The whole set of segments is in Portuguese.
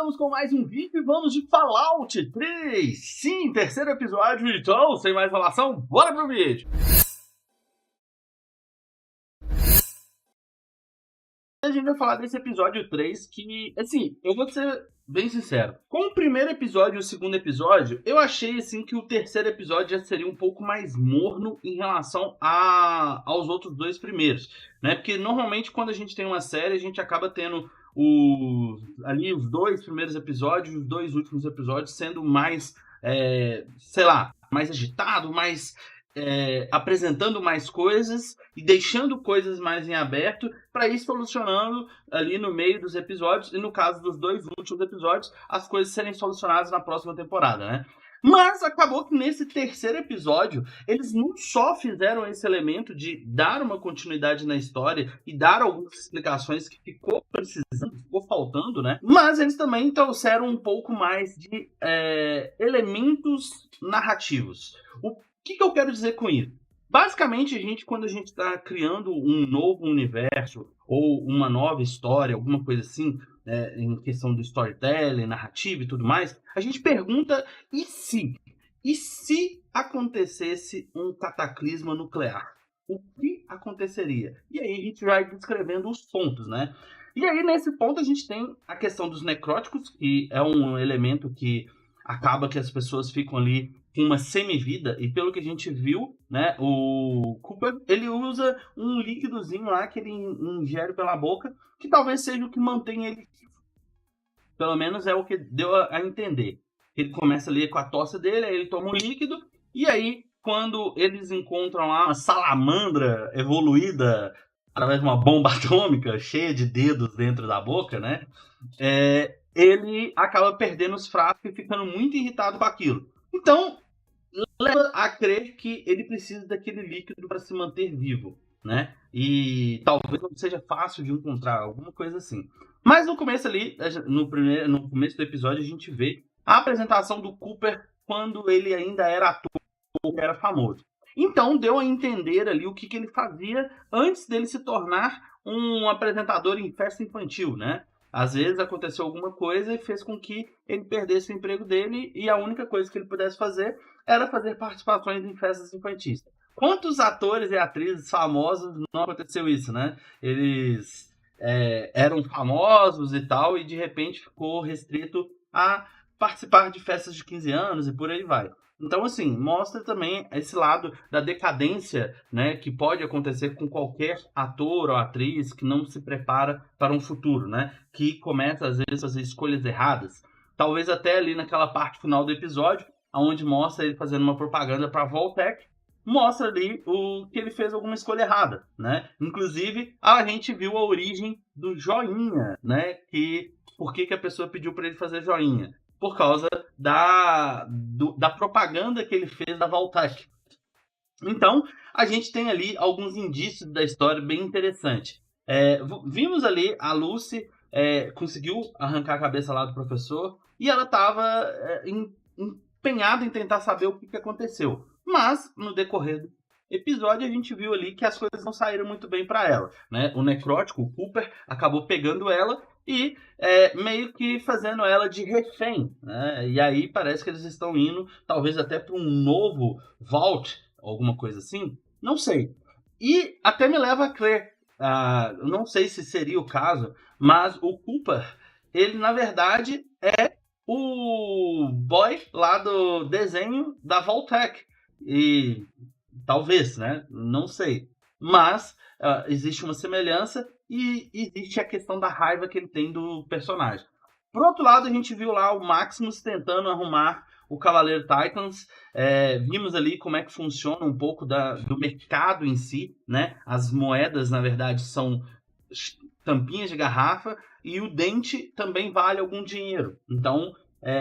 estamos com mais um vídeo e vamos de Fallout 3. Sim, terceiro episódio, então, sem mais enrolação, bora pro vídeo. A gente vai falar desse episódio 3 que, assim, eu vou ser bem sincero. Com o primeiro episódio e o segundo episódio, eu achei, assim, que o terceiro episódio já seria um pouco mais morno em relação aos outros dois primeiros, né? Porque, normalmente, quando a gente tem uma série, a gente acaba tendo os dois primeiros episódios, os dois últimos episódios sendo mais, sei lá, mais agitado, mais apresentando mais coisas e deixando coisas mais em aberto para ir solucionando ali no meio dos episódios e no caso dos dois últimos episódios, as coisas serem solucionadas na próxima temporada, né? Mas acabou que nesse terceiro episódio, eles não só fizeram esse elemento de dar uma continuidade na história e dar algumas explicações que ficou precisando, ficou faltando, né? Mas eles também trouxeram um pouco mais de elementos narrativos. O que eu quero dizer com isso? Basicamente, quando a gente está criando um novo universo ou uma nova história, alguma coisa assim, em questão do storytelling, narrativa e tudo mais, a gente pergunta, e se? E se acontecesse um cataclisma nuclear? O que aconteceria? E aí a gente vai descrevendo os pontos, né? E aí, nesse ponto, a gente tem a questão dos necróticos, que é um elemento que acaba que as pessoas ficam ali com uma semivida, e pelo que a gente viu, né, o Cooper, ele usa um líquidozinho lá que ele ingere pela boca, que talvez seja o que mantém ele vivo. Pelo menos é o que deu a entender. Ele começa ali com a tosse dele, aí ele toma um líquido, e aí, quando eles encontram lá uma salamandra evoluída através de uma bomba atômica cheia de dedos dentro da boca, né, ele acaba perdendo os frascos e ficando muito irritado com aquilo. Então, leva a crer que ele precisa daquele líquido para se manter vivo, né? E talvez não seja fácil de encontrar, alguma coisa assim. Mas no começo ali, no começo do episódio, a gente vê a apresentação do Cooper quando ele ainda era ator, era famoso. Então, deu a entender ali o que ele fazia antes dele se tornar um apresentador em festa infantil, né? Às vezes aconteceu alguma coisa e fez com que ele perdesse o emprego dele e a única coisa que ele pudesse fazer era fazer participações em festas infantis. Quantos atores e atrizes famosos não aconteceu isso, né? Eles eram famosos e tal e de repente ficou restrito a participar de festas de 15 anos e por aí vai. Então, assim, mostra também esse lado da decadência, né, que pode acontecer com qualquer ator ou atriz que não se prepara para um futuro, né, que começa, às vezes, a fazer escolhas erradas. Talvez até ali naquela parte final do episódio, onde mostra ele fazendo uma propaganda para a Vault-Tec, mostra ali o que ele fez alguma escolha errada, né? Inclusive, a gente viu a origem do joinha, né? Por que a pessoa pediu para ele fazer joinha? Por causa da propaganda que ele fez da Vault-Tec. Então, a gente tem ali alguns indícios da história bem interessantes. Vimos ali a Lucy conseguiu arrancar a cabeça lá do professor e ela estava empenhada em tentar saber o que aconteceu. Mas, no decorrer do episódio, a gente viu ali que as coisas não saíram muito bem para ela, né? O necrótico, o Cooper, acabou pegando ela e meio que fazendo ela de refém, né? E aí parece que eles estão indo, talvez até para um novo Vault, alguma coisa assim, não sei. E até me leva a crer, não sei se seria o caso, mas o Cooper, ele na verdade é o boy lá do desenho da Vault-Tec. E talvez, né? Não sei. Mas existe uma semelhança e existe a questão da raiva que ele tem do personagem. Por outro lado, a gente viu lá o Maximus tentando arrumar o Cavaleiro Titans. Vimos ali como é que funciona um pouco do mercado em si, né? As moedas, na verdade, são tampinhas de garrafa e o dente também vale algum dinheiro. Então,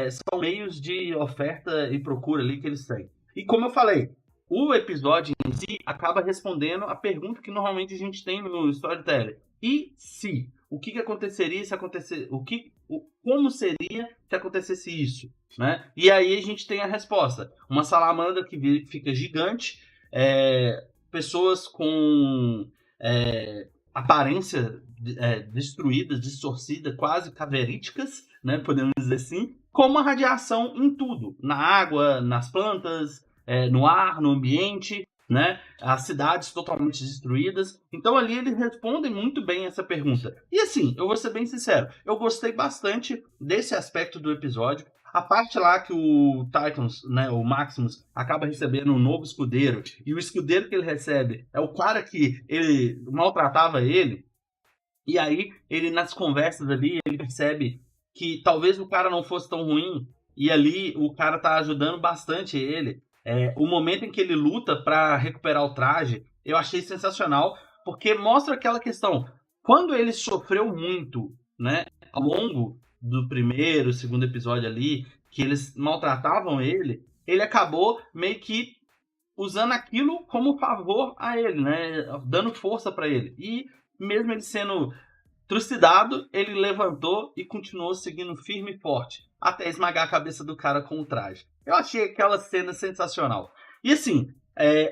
são meios de oferta e procura ali que eles têm. E como eu falei, o episódio em si acaba respondendo a pergunta que normalmente a gente tem no storytelling. E se? O que aconteceria se acontecer? Como seria se acontecesse isso? Né? E aí a gente tem a resposta. Uma salamandra que fica gigante, pessoas com aparência destruídas, distorcidas, quase caveríticas, né, podemos dizer assim, como a radiação em tudo, na água, nas plantas, no ar, no ambiente, né, as cidades totalmente destruídas. Então ali eles respondem muito bem essa pergunta. E assim, eu vou ser bem sincero, eu gostei bastante desse aspecto do episódio. A parte lá que o Titans, né, o Maximus, acaba recebendo um novo escudeiro, e o escudeiro que ele recebe é o cara que ele maltratava ele, e aí ele nas conversas ali, ele percebe que talvez o cara não fosse tão ruim, e ali o cara tá ajudando bastante ele. O momento em que ele luta para recuperar o traje, eu achei sensacional, porque mostra aquela questão, quando ele sofreu muito, né, ao longo do primeiro, segundo episódio ali, que eles maltratavam ele, ele acabou meio que usando aquilo como favor a ele, né? Dando força para ele. E mesmo ele sendo trucidado, ele levantou e continuou seguindo firme e forte, até esmagar a cabeça do cara com o traje. Eu achei aquela cena sensacional. E assim,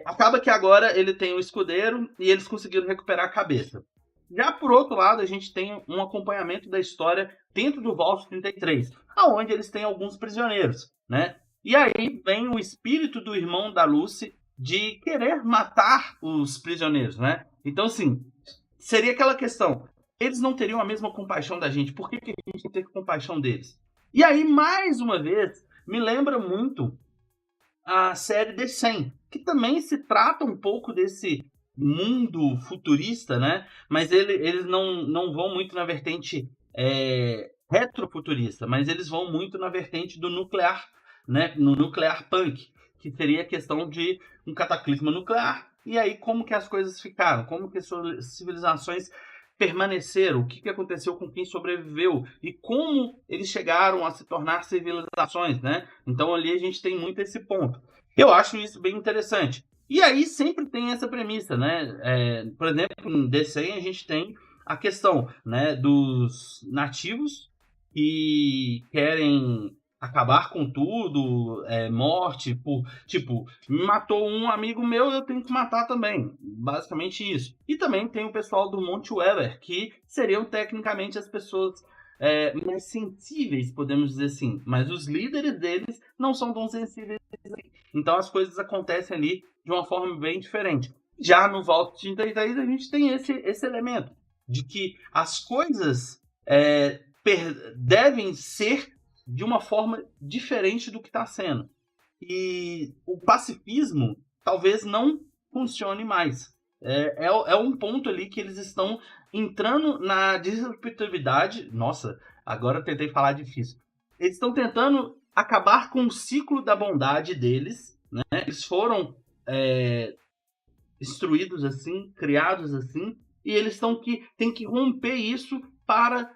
acaba que agora ele tem o escudeiro e eles conseguiram recuperar a cabeça. Já por outro lado, a gente tem um acompanhamento da história dentro do Vault 33, aonde eles têm alguns prisioneiros, né? E aí vem o espírito do irmão da Lucy de querer matar os prisioneiros, né? Então, assim, seria aquela questão, eles não teriam a mesma compaixão da gente, por que a gente tem que ter compaixão deles? E aí, mais uma vez, me lembra muito a série The 100, que também se trata um pouco desse mundo futurista, né? Mas eles não vão muito na vertente retrofuturista, mas eles vão muito na vertente do nuclear, né? No nuclear punk, que seria a questão de um cataclisma nuclear, e aí como que as coisas ficaram, como que as civilizações permaneceram, o que aconteceu com quem sobreviveu e como eles chegaram a se tornar civilizações, né? Então ali a gente tem muito esse ponto. Eu acho isso bem interessante. E aí sempre tem essa premissa, né? Por exemplo, em The 100 a gente tem a questão, né, dos nativos que querem acabar com tudo, morte, tipo, matou um amigo meu, eu tenho que matar também. Basicamente isso. E também tem o pessoal do Monte Weber, que seriam tecnicamente as pessoas mais sensíveis, podemos dizer assim. Mas os líderes deles não são tão sensíveis assim. Então as coisas acontecem ali de uma forma bem diferente. Já no Vault 33 a gente tem esse elemento de que as coisas devem ser de uma forma diferente do que está sendo. E o pacifismo talvez não funcione mais. É um ponto ali que eles estão entrando na disruptividade. Nossa, agora eu tentei falar difícil. Eles estão tentando acabar com o ciclo da bondade deles, né? Eles foram instruídos assim, criados assim, e eles têm que romper isso para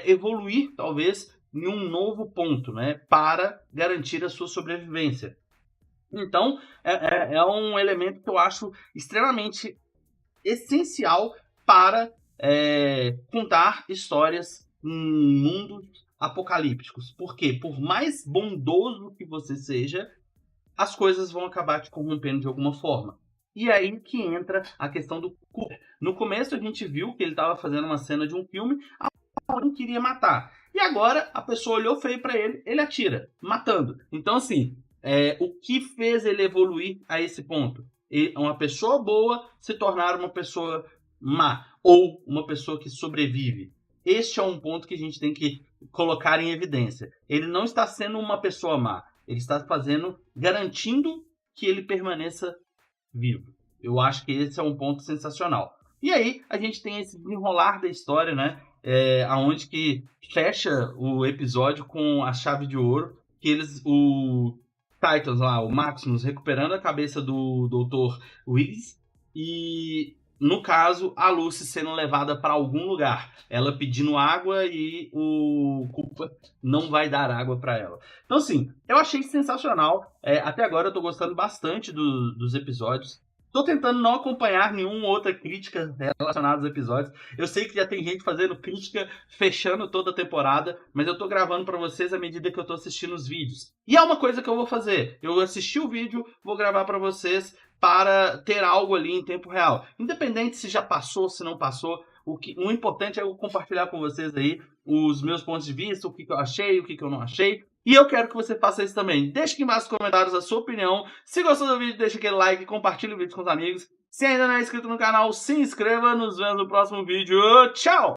evoluir, talvez, em um novo ponto, né? Para garantir a sua sobrevivência. Então, é um elemento que eu acho extremamente essencial para contar histórias em mundos apocalípticos. Porque, por mais bondoso que você seja, as coisas vão acabar te corrompendo de alguma forma. E aí que entra a questão do Cooper. No começo a gente viu que ele estava fazendo uma cena de um filme, alguém queria matar. E agora a pessoa olhou feio para ele, ele atira, matando. Então assim, o que fez ele evoluir a esse ponto? Uma pessoa boa se tornar uma pessoa má, ou uma pessoa que sobrevive. Este é um ponto que a gente tem que colocar em evidência. Ele não está sendo uma pessoa má, ele está garantindo que ele permaneça vivo. Eu acho que esse é um ponto sensacional. E aí a gente tem esse desenrolar da história, né? Aonde que fecha o episódio com a chave de ouro, que o Titans lá, o Maximus, recuperando a cabeça do Dr. Wiggs e, no caso, a Lucy sendo levada para algum lugar. Ela pedindo água e o Cooper não vai dar água para ela. Então, assim, eu achei sensacional. Até agora eu tô gostando bastante dos episódios. Tô tentando não acompanhar nenhuma outra crítica relacionada aos episódios. Eu sei que já tem gente fazendo crítica, fechando toda a temporada, mas eu tô gravando pra vocês à medida que eu tô assistindo os vídeos. E é uma coisa que eu vou fazer. Eu assisti o vídeo, vou gravar pra vocês para ter algo ali em tempo real. Independente se já passou, se não passou, O importante é eu compartilhar com vocês aí os meus pontos de vista, o que eu achei, o que eu não achei. E eu quero que você faça isso também. Deixe aqui embaixo nos comentários a sua opinião. Se gostou do vídeo, deixa aquele like, compartilhe o vídeo com os amigos. Se ainda não é inscrito no canal, se inscreva. Nos vemos no próximo vídeo. Tchau!